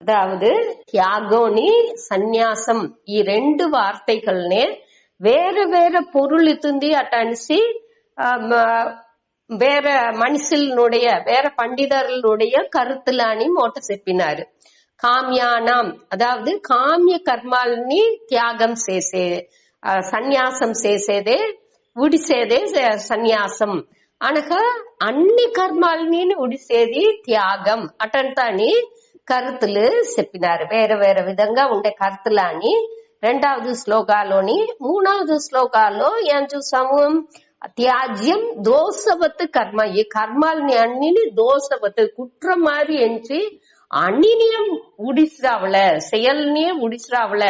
అదావదు త్యాగోని సన్యాసం ఈ రెండు వార్తైగల్నే వేరే వేరే పొరులుతుంది అటనిసి வேற மனுஷனுடைய வேற பண்டிதர்களுடைய கருத்துலானி மோட்ட செப்பினாரு. காமியானாம் அதாவது காமிய கர்மாలని త్యాగం చేసే సన్యాసం చేసేదే ఉడిసేదే సన్యాసం అనగా అన్ని కర్మాలని ఉడిసేది త్యాగం అటంతాని కరుతులు చెప్పినారు. వేరే వేరే విధంగా ఉండే కరుతులని రెండవది శ్లోకాలోని మూడవది శ్లోకాల్లో ఏం చూసాము, త్యాజ్యం దోషవత్ కర్మ, ఈ కర్మాలని అన్నిని దోషవత్ కుట్ర మారి ఎంచి అన్నిని ఉడిసిరావల செயல்ని ఉడిసిరావల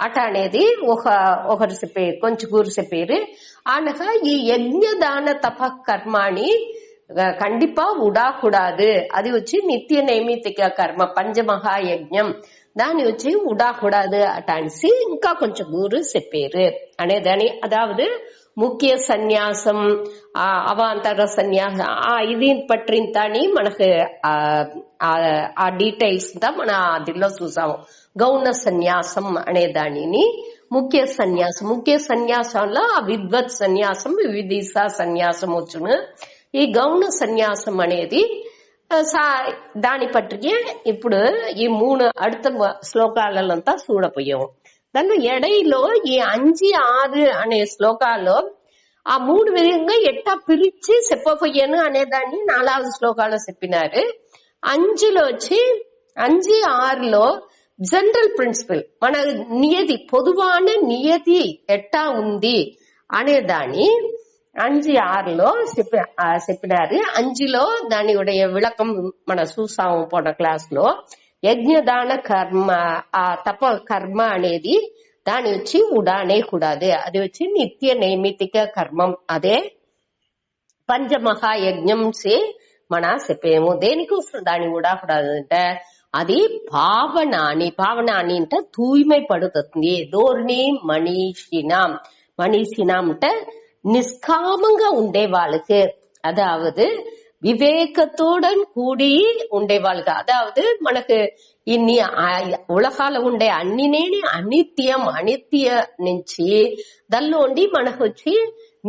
అట అనేది ఒకరు చెప్పారు, కొంచెం చెప్పారు. అనగా ఈ యజ్ఞ దాన తప కర్మాని కండిపా ఉడాకూడదు, అది వచ్చి నిత్య నైమితిక కర్మ పంచమహా యజ్ఞం, దాని వచ్చి ఉడాకూడదు అట అనేసి ఇంకా కొంచెం గురు చెప్పారు అనేదాని. అదావదు ముఖ్య సన్యాసం అవాంతర సన్యాసం ఇది పట్టింతాని మనకు ఆ డీటెయిల్స్ దా మన అదిలో చూసాము. గౌణ సన్యాసం అనే దానిని ముఖ్య సన్యాసం, ముఖ్య సన్యాసంలో ఆ విద్వత్ సన్యాసం వివిధిష సన్యాసం వచ్చును. ఈ గౌణ సన్యాసం అనేది దాని పట్టికే ఇప్పుడు ఈ 3 அடுத்த శ్లోకాలంతా చూడపోయాము. దాని ఎడైలో ఈ 5, 6 అనే శ్లోకాల్లో ఆ 3 విధంగా ఎట్టా పిలిచి చెప్పపోయాను అనేదాన్ని 4వ శ్లోకాల్లో చెప్పినారు. 5లో వచ్చి 5, 6లో జనరల్ ప్రిన్సిపల్ మన నియతి పొదువాన నియతి ఎట్టా ఉంది అనేదాన్ని 5, 6లో చెప్పినారు. 5లో దాని విளக்கம் మన చూసాము పోన క్లాస్ లో. యజ్ఞదాన కర్మ ఆ తప కర్మ అనేది దాని వచ్చి ఉడానే కూడదు, అది వచ్చి నిత్య నైమితిక కర్మం, అదే పంచమహాయజ్ఞం సే మన చెప్పేము. దేనికోసం దాన్ని ఉడాకూడదు అంటే అది భావనాని అంటే తూய்மை పడుతుంది. ధోరణి మనిషినాం అంటే నిష్కామంగా ఉండే వాళ్ళకి, అదావదు వివేకతోడన్ కూడి ఉండే వాళ్ళకి, అదావదు మనకు ఇన్ని ఉలహాల ఉండే అన్నినేని అనిత్య నుంచి దల్లోండి మనకు వచ్చి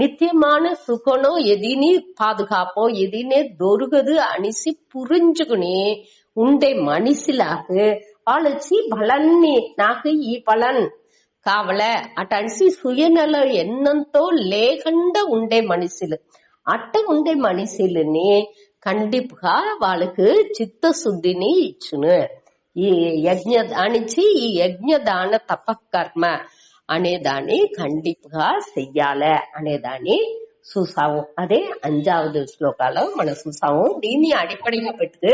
నిత్యமான సుఖనో ఎదిని పాదుకాపో ఎదినే దొరకదు అనేసి పురించుకుని ఉండే మనిషిలాగా వాళ్ళు వచ్చి బలాన్ని నాకు ఈ బలన్ కావల అటనిసి సుయనల ఎన్నంతో లేకుండా ఉండే మనుషులు, అట్ట ఉండే మనుషులని కండిపుగా వాళ్ళకు చిత్తశుద్ధిని ఇచ్చును. ఈ యజ్ఞ దానించి ఈ యజ్ఞదాన తపకర్మ అనేదాన్ని కండిపుగా చెయ్యాలి అనేదాన్ని చూసాము. అదే 5వ శ్లోకాలో మనం చూసాము. దీన్ని అడిపడిగా పెట్టుకు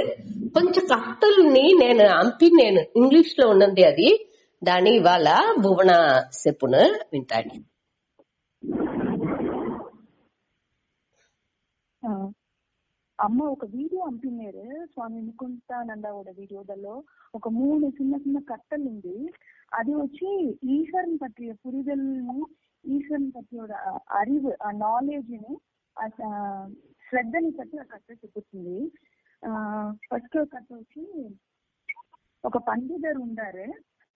కొంచెం కథల్ని నేను ఇంగ్లీష్ లో ఉన్నది, అది దాని ఇవాళ భువన చెప్పును వింటాను. అమ్మ ఒక వీడియో అంపినారు స్వామి ముకుంతానందోட వీడియోలో ఒక 3 చిన్న కట్టలు ఉంది. అది వచ్చి ఈశ్వరుని పற்றிய புரிதல்ని, ఈశ్వరుని పற்றியோட அறிவு ఆ నాలెడ్జ్ ని శ్రద్ధని పట్టి ఆ కథ చెబుతుంది. ఫస్ట్ కథ వచ్చి ఒక పండితర్ ఉండారు.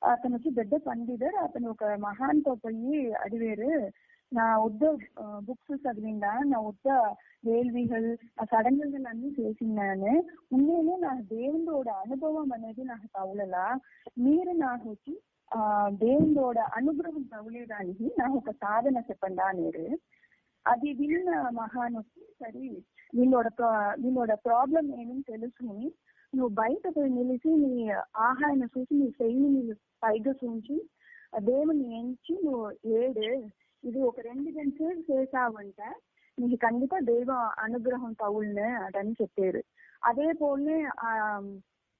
అతను వచ్చి పెద్ద పండితర్. అతను ఒక మహాన్తో పోయి అడిగారు, నా వద్ద బుక్స్ చదివిందా, నా వద్ద వేల్విகள் சடங்குகள் అన్ని చేసినాను, ఉన్నేనే నా దేవుండోட అనుభవం అనేది నాకు తవలలా, మీరు నాకు వచ్చి దేవుండోட అనుగ్రహం తవలేదానికి నాకు ఒక సాధన చెప్పండి అనేరు. అది విన్న మహాన్ వచ్చి సరే వీళ్ళోడ ప్రాబ్లం ఏమని తెలుసుకుని నువ్వు బయట పోయి నిలిచి నీ ఆహారాన్ని చూసి నీ చెయ్యిని నీవు పైగా చూసి దేవుని ఎంచి నువ్వు ఇది ఒక 2 గంటలు చేసావంటే నీకు కండిపా దైవ అనుగ్రహం తవుల్ని అటని చెప్పారు. అదే పోలే ఆ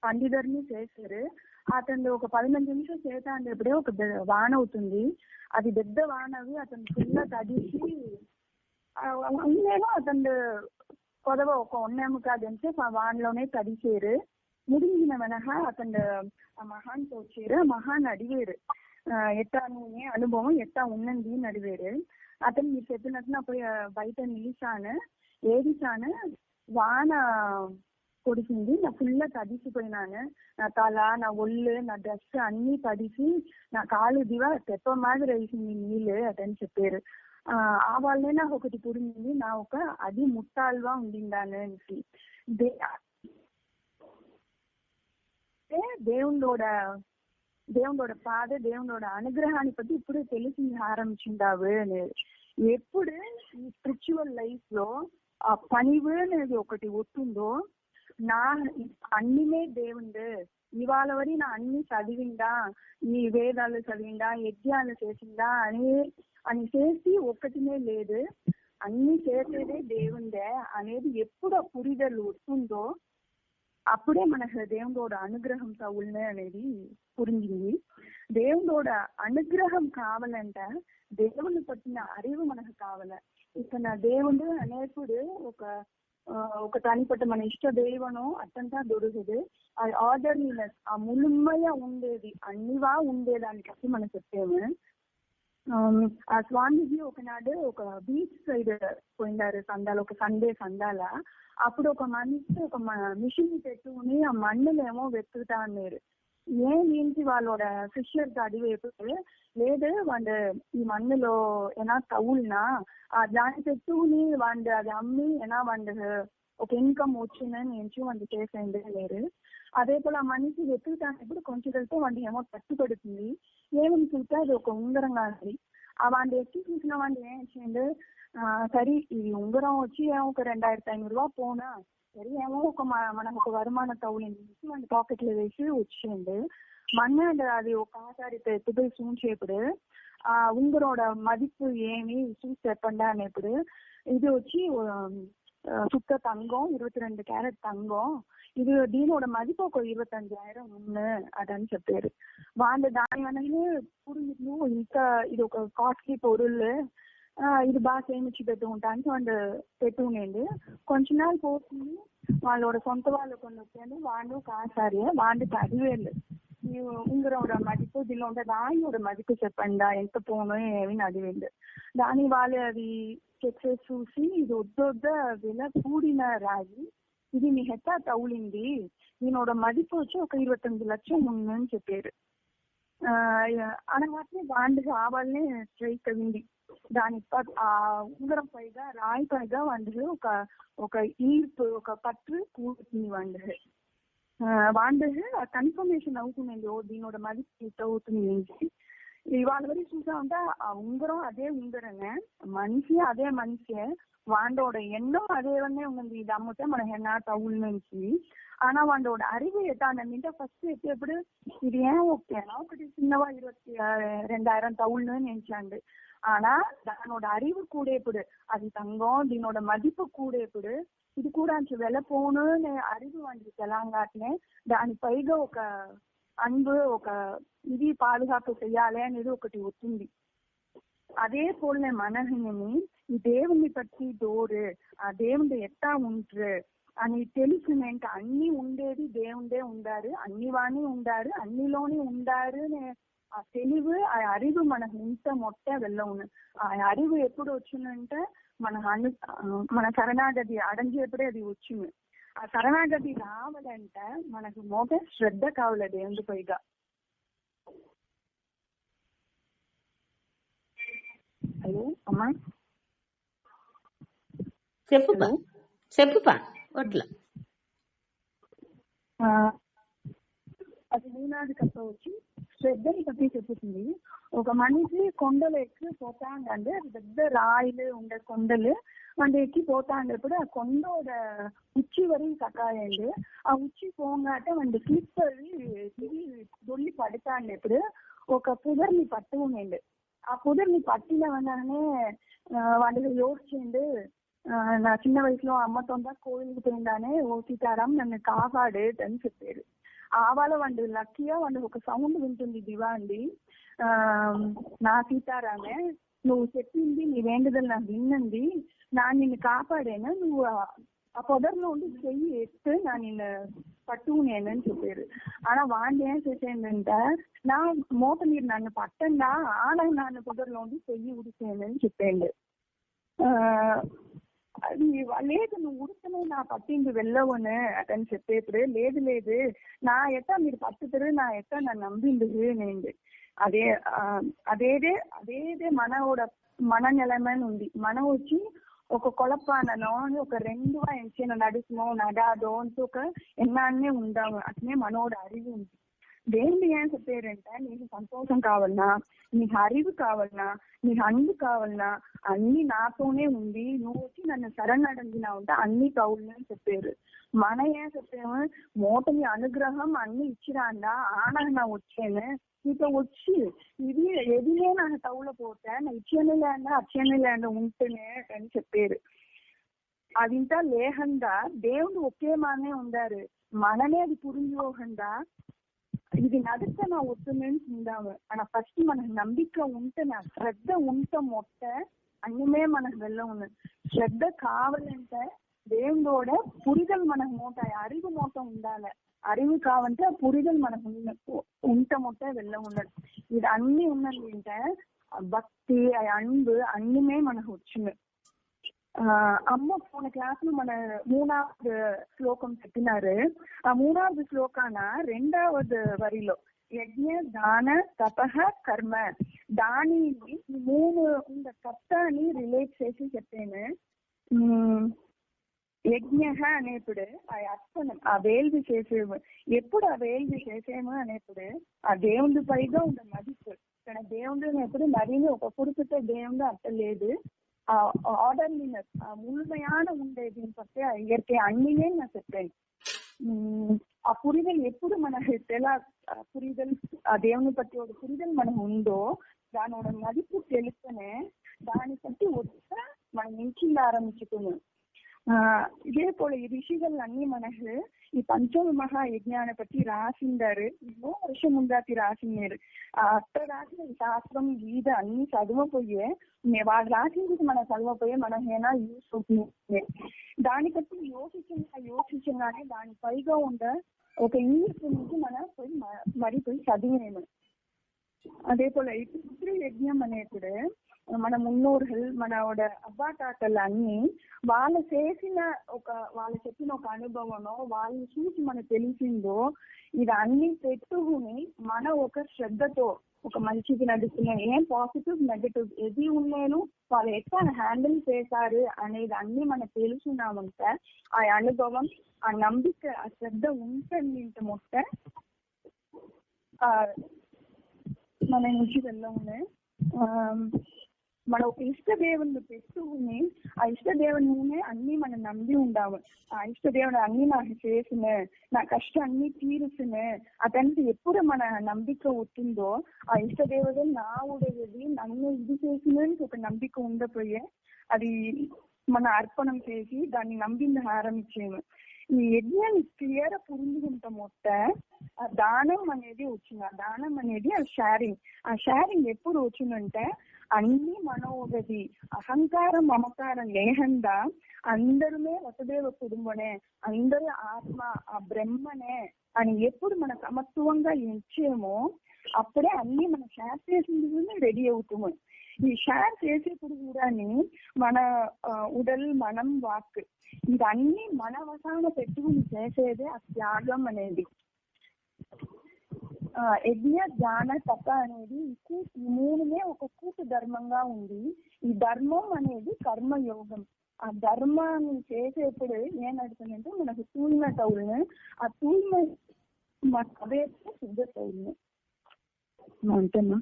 పండితర్ని చేశారు. అతను ఒక 15 నిమిషాలు చేత అనేప్పుడే ఒక వాన అవుతుంది. అది పెద్ద వానవి అతను ఫుల్ తడిసి ఉన్నేమో అతను కొదవ ఒక ఉన్నేమో కాదంటే ఆ వానలోనే తడిచారు. ముడిగిన వెనక అతను ఆ మహాన్తో వచ్చారు. మహాన్ అడిగారు, ఎట్టా నువ్వు అనుభవం ఎట్టా ఉన్నది అని అడిగారు. అతను మీరు చెప్పినట్టు పోయి బయట నిలిచాను, ఏడిచాను, వాన కొడిసింది. నా ఫుల్ తడిసిపోయినాను. నా తల, నా ఒళ్ళు, నా డ్రెస్ అన్ని తడిసి నా కాలు దివా తెప్ప మాదిరి వేసింది నీళ్ళు అదని చెప్పారు. ఆ వాళ్ళే నాకు ఒకటి పురింది, నా ఒక అది ముట్టాల్వా ఉండిందాను అనేసి. దేవుడోட పాద దేవుడోட అనుగ్రహాన్ని పట్టి ఇప్పుడు తెలిసి ఆరంభించిందావు అనేది. ఎప్పుడు ఈ స్పిరిచువల్ లైఫ్ లో ఆ పనివు అనేది ఒకటి వస్తుందో, నా అన్నినే దేవుండు, ఇవాళ వరి నా అన్ని చదివిందా, ఈ వేదాలు చదివిందా, యజ్ఞాలు చేసిందా అని చేసి ఒక్కటినే లేదు, అన్ని చేసేదే దేవుండే అనేది ఎప్పుడు ఆ పురిదలు వస్తుందో అప్పుడే మనకు దేవుడోட అనుగ్రహం తగులునే అనేది పురించింది. దేవుడోட అనుగ్రహం కావాలంట దేవుని పట్టిన అరివు మనకు కావాల. ఇక నా దేవుడు అనేప్పుడు ఒక తనిపట్టు మన ఇష్ట దైవను అట్టంతా దొరుకుదు. ఆ ఆర్డర్లీనెస్, ఆ ములుమ్మయ ఉండేది అన్నివా ఉండేదానికి మనం చెప్పాము. ఆ స్వామీజీ ఒకనాడు ఒక బీచ్ సైడ్ పోయినారు సందాల, ఒక సండే సందాల. అప్పుడు ఒక మనిషి ఒక మిషన్ పెట్టుకుని ఆ మన్నులేమో వెతుకుతా అన్నారు. ఏంటి వాళ్ళోட ఫిషర్స్ అడివేపు లేదు, వాళ్ళు ఈ మన్నులో ఏనా తవులునా దాన్ని పెట్టుకుని వాళ్ళు అది అమ్మి ఏనా వాళ్ళు ఒక ఇన్కమ్ వచ్చిందని నేను వాళ్ళు చేసేయండి లేరు. అదే పోల ఆ మనిషి వెతుకుతానప్పుడు కొంచెం వెళ్తే వాళ్ళు ఏమో తట్టు పడుతుంది. ఏమని చూస్తే అది ఒక ఉంగరం కాదు. ఆ వాళ్ళు ఎక్కి చూసిన వాళ్ళు ఏం చేయండి, సరే ఈ ఉంగరం వచ్చి ఏమో ఒక 2500 రూపా పోనా, సరే ఏమో మనకు ఒక வருமான తవ్వులింది వాళ్ళ పాకెట్ లో వేసి వచ్చేయండి. మన్నాడు అది ఒక ఆసారి ఎత్తుపోయి చూసేప్పుడు ఆ ఉంగరోడ మదిపు ఏమి చూసి చెప్పండి అనేప్పుడు ఇది వచ్చి சுத்த தங்கம் 22 கேரட் தங்கம், இது దీనోட మదిపు ఒక 25,000 ఉంది అదని చెప్పారు. వాళ్ళు దాని వల్ల పురుగు ఇంత ఇది ఒక కాస్ట్లీ పొరుళ్ళు, ఇది బాగా సేమించి పెట్టుకుంటానికి వాళ్ళు పెట్టుకునేది. కొంచెం నాள் పోతుంది వాళ్ళోட సొంత వాళ్ళు కొన్ని వచ్చాను, వాళ్ళు కాసారి వాళ్ళు 10,000 ఈ ఉంగరోட మదిపు దీనిలో ఉంటే రాయిயோட మదిపు చెప్పండి ఎంత పోను ఏమి అడిగింది. దాని వాళ్ళు అది చెక్ చేసి చూసి ఇది వద్దొద్ద విల కూడిన రాయి, ఇది నీ హెట్టా తౌలింది, దీనోட మదిపు వచ్చి ఒక 25 లక్షం ఉందని చెప్పారు. అనగానే వాళ్ళు కావాలనే స్ట్రైక్ అయింది. దాని ఆ ఉంగరం పైగా రాయి పైగా వాళ్ళు ఒక ఈర్పు ఒక పట్టు కూడుతుంది. వాళ్ళు కన్ఫర్మేషన్ అవుతుందండి, ఓ దీనోட మదిపు ఇట్ అవుతుంది. ఇవాళ వరకు చూసా ఉంటే ఆ ఉంగరం అదే ఉంగరమే, మనిషి అదే మనిషే, వాళ్ళోட ఎన్నం అదేవనే ఉంది. ఇది అమ్మితే మన హెన్నా టౌన్ నుంచి. ஆனா వాళ్ళோட அறிவு எட்டான்னு ஃபர்ஸ்ட் எப்படி இது ஏன் ஓகேனா ఒకటి చిన్నవా 22,000 టౌల్ను నించాండు. ஆனா దానోட அறிவு கூட ఇప్పుడు అది తంగం దీనోட మదిపు కూడా ఇప్పుడు ఇది కూడా అంత వెల పోను அறிவு వంటి తెలంగాణనే దాని పైగా ఒక అన్బు ఒక ఇది పాదుకాపు చెయ్యాలి అనేది ఒకటి వస్తుంది. అదే పోలే మనహిని ఈ దేవుని పట్టి డోరు ఆ దేవుడు ఎట్టా ఉంట్రు అని తెలిసినంటే అన్ని ఉండేది దేవుడే ఉండారు, అన్ని వాణి ఉండారు, అన్నిలోని ఉండారు ఆ తెలివి ఆ அறிவு మనకు ఇంత మొట్ట వెళ్ళవును. ఆ அறிவு ఎప్పుడు వచ్చిందంటే మన శరణాగతి అడంజేప్పుడే అది వచ్చింది. ఆ శరణాగతి రావాలంటే మనకు మోగ శ్రద్ధ కావాలి దేవుడి పైగా. హలో అమ్మా చెప్పుపా అట్లా అది నీనాది కథ వచ్చి శ్రద్ధని పట్టి చెప్పుతుంది. ఒక మనిషి కొండలు ఎక్కి పోతాండే, అది పెద్ద రాయిలు ఉండే కొండలు వంట ఎక్కి పోతాండేప్పుడు ఆ కొండోడ ఉచ్చి వరకు కక్కాయండి. ఆ ఉచ్చి పోగాట వంటి క్లిప్పది తిరిగి దొల్లి పడతాండేప్పుడు ఒక పుదర్ని పట్టుకునేండి. ఆ పుదర్ని పట్టిన వల్లనే వాళ్ళు యోచిండు, నా చిన్న వయసులో అమ్మతోందా కోయిల్కి పోయిందానే ఓ సీతారాం నన్ను కాపాడేట్ అని చెప్పారు. ఆవాల వండు లక్కీగా వండు ఒక సౌండ్ వింటుంది దివా అండి, నా సీతారామే నువ్వు చెప్పింది నీ వేండుదలు నాకు విన్నంది, నా నిన్ను కాపాడేనా, నువ్వు ఆ పొదర్లో ఉండి చెయ్యి ఎత్తు నా నిన్ను పట్టుకునేనని చెప్పారు. ఆనా వాళ్ళు ఏం చేసేయంటే నా మూట మీరు నన్ను పట్టండా ఆడ నన్ను పొదర్లో ఉండి చెయ్యి ఉడిసేయనని చెప్పాడు. అది లేదు నువ్వు ఉడుకునే నా పట్టింది వెళ్ళవను అతని చెప్పేప్పుడు లేదు లేదు నా ఎట్ట మీరు పట్టుతారు నా ఎట్ట నా నంబిండు నేను అదే అదేదే మన నిలమని ఉంది మనం వచ్చి ఒక కొಳப்பாనో ఒక 2 ఎంచిన నడుసుమో నడాదో అంటూ ఒక ఎన్నాన్నే ఉందాము అట్నే మనోட அறிவு ఉంది. దేవుడు ఏం చెప్పారంటే నీకు సంతోషం కావాలన్నా, నీకు அறிவு కావాలన్నా, నీకు అన్ను కావాలన్నా అన్ని నాతోనే ఉంది, నువ్వు వచ్చి నన్ను శరణడినా ఉంటే అన్ని కావాలని చెప్పారు. మన ఏం చెప్పాము మోటని అనుగ్రహం అన్ని ఇచ్చిరాండా ఆనా వచ్చాను నీతో వచ్చి ఇది ఎదిలే నాకు తవుల పోతే నా అచ్చనేలేండా ఉంటేనే అని చెప్పారు. అదింతా లేహంగా దేవుడు ఒకే మానే ఉండారు. మననే అది పురింజోహంగా ఇది నడిస్తే నా ఒత్తుమని ఉందాము అన్న ఫస్ట్ మనకు నంబిక ఉంటే నా శ్రద్ధ ఉంటే మొట్ట అన్నమే మనకు వెళ్ళ ఉన్నది. శ్రద్ధ కావాలంటే దేవుడోడ పురిగలు మనకు మోటాయి, అరిగు మోట ఉండాలి. அறிவு కావంటే పురిగలు మనకు ఉంట మొట్ట వెళ్ళ ఉన్నది. ఇది అన్ని ఉన్నది అంటే భక్తి అன்பு అన్నిమే మనకు వచ్చింది. అమ్మ పోன క్లాస్ లో మన 3வது శ్లోకం చెప్పినారు. ఆ 3வது శ్లోకాన 2வது వరిలో యజ్ఞ దాన తపః కర్మ దానిని 3 இந்த కర్తని రిలేట్ చేసి చెప్పాను. యజ్ఞ అనేప్పుడు ఆ అర్పణం ఆ వేల్వి చేసేము. ఎప్పుడు ఆ వేల్వి చేసేము అనేప్పుడు ఆ దేవుడి పైగా ఉన్న మదిపు ఇక్కడ దేవుడిని ఎప్పుడు మరిని ఒక పురుషుతో దేవుడు అట్టలేదు. ஆர்டர்லினஸ் முழுமையான ఉండేది பற்றி இயற்கை அன்னிலே நான் చెప్పాను. ఆ పురిదల్ ఎప్పుడు మనకు ఎలా పురిదల్ ఆ దేవుని పట్టి ఒక పురిదల్ మనకు ఉందో దానోட మదిపు తెలుస్తేనే దాని పట్టి వచ్చా మనం ఇంచిల్లు ఆరంభించుకున్నాం. இதே போல ரிஷிகள் అన్ని మనకు ఈ పంచమ మహాయజ్ఞాన్ని పట్టి రాసిండారు. ఎన్నో వర్షం ముందాతి రాసినారు. అక్కడ రాసిన శాస్త్రం గీత అన్ని చదవపోయే వాళ్ళు రాసింది మనం చదవపోయే మనం ఏనా యూస్ అవుతుంది. దాని బట్టి యోచించగానే దాని పైగా ఉండ ఒక ఇంగ్లీష్ నుంచి మనం పోయి పోయి చదివినేము. அதே போல ఇప్పుడు యజ్ఞం అనేప్పుడు మన మున్నోర్లు మనోడ అబ్బాటాటలు అన్ని వాళ్ళు చేసిన వాళ్ళు చెప్పిన ఒక అనుభవమో వాళ్ళు చూసి మనకు తెలిసిందో ఇది అన్ని పెట్టుకుని మన ఒక శ్రద్ధతో ఒక మంచిది నడుస్తున్నా ఏం పాజిటివ్ నెగటివ్ ఏది ఉన్నాను వాళ్ళు ఎట్లా హ్యాండిల్ చేశారు అనేది అన్ని మనకు తెలుసున్నామంటే ఆ అనుభవం ఆ నమ్మిక ఆ శ్రద్ధ ఉంటుంది మొట్ట మన నుంచి వెళ్ళవునే. మన ఒక ఇష్టదేవుని పెట్టుకుని ఆ ఇష్టదేవుని అన్ని మనం నమ్మి ఉండాము. ఆ ఇష్టదేవుడు అన్ని నాకు చేసిన నా కష్టం అన్ని తీరుసిన అతనికి ఎప్పుడు మన నమ్మిక ఉంటుందో ఆ ఇష్టదేవుడు నా ఉడేది నన్ను ఇది చేసిన ఒక నమ్మిక ఉండపోయే అది మన అర్పణం చేసి దాన్ని నమ్మింది ఆరంభించేము. ఈ యజ్ఞాన్ని క్లియర్ పురించుకుంటా మొట్ట ఆ దానం అనేది వచ్చింది. ఆ దానం అనేది ఆ షేరింగ్ ఎప్పుడు వచ్చిందంటే అన్ని మనోగది అహంకారం మమకారం లేకుండా అందరుమే వసుదేవ కుటుంబనే అందరూ ఆత్మ ఆ బ్రహ్మనే అని ఎప్పుడు మన సమత్వంగా ఇచ్చేమో అప్పుడే అన్ని మనం షేర్ చేసింది రెడీ అవుతాము. ఈ షేర్ చేసేప్పుడు కూడా మన ఉడల్ మనం వాక్ ఇవన్నీ మన వసాన పెట్టుకుని చేసేదే ఆ త్యాగం అనేది. యజ్ఞ జ్ఞాన తప అనేది ఈ మూడునే ఒక కూటు ధర్మంగా ఉంది. ఈ ధర్మం అనేది కర్మయోగం. ఆ ధర్మాన్ని చేసేప్పుడు ఏమడుతుందంటే మనకు తూய்மை తౌల్ని ఆ తూய்மை మన అదే శుద్ధ తౌల్ని అంతేనా.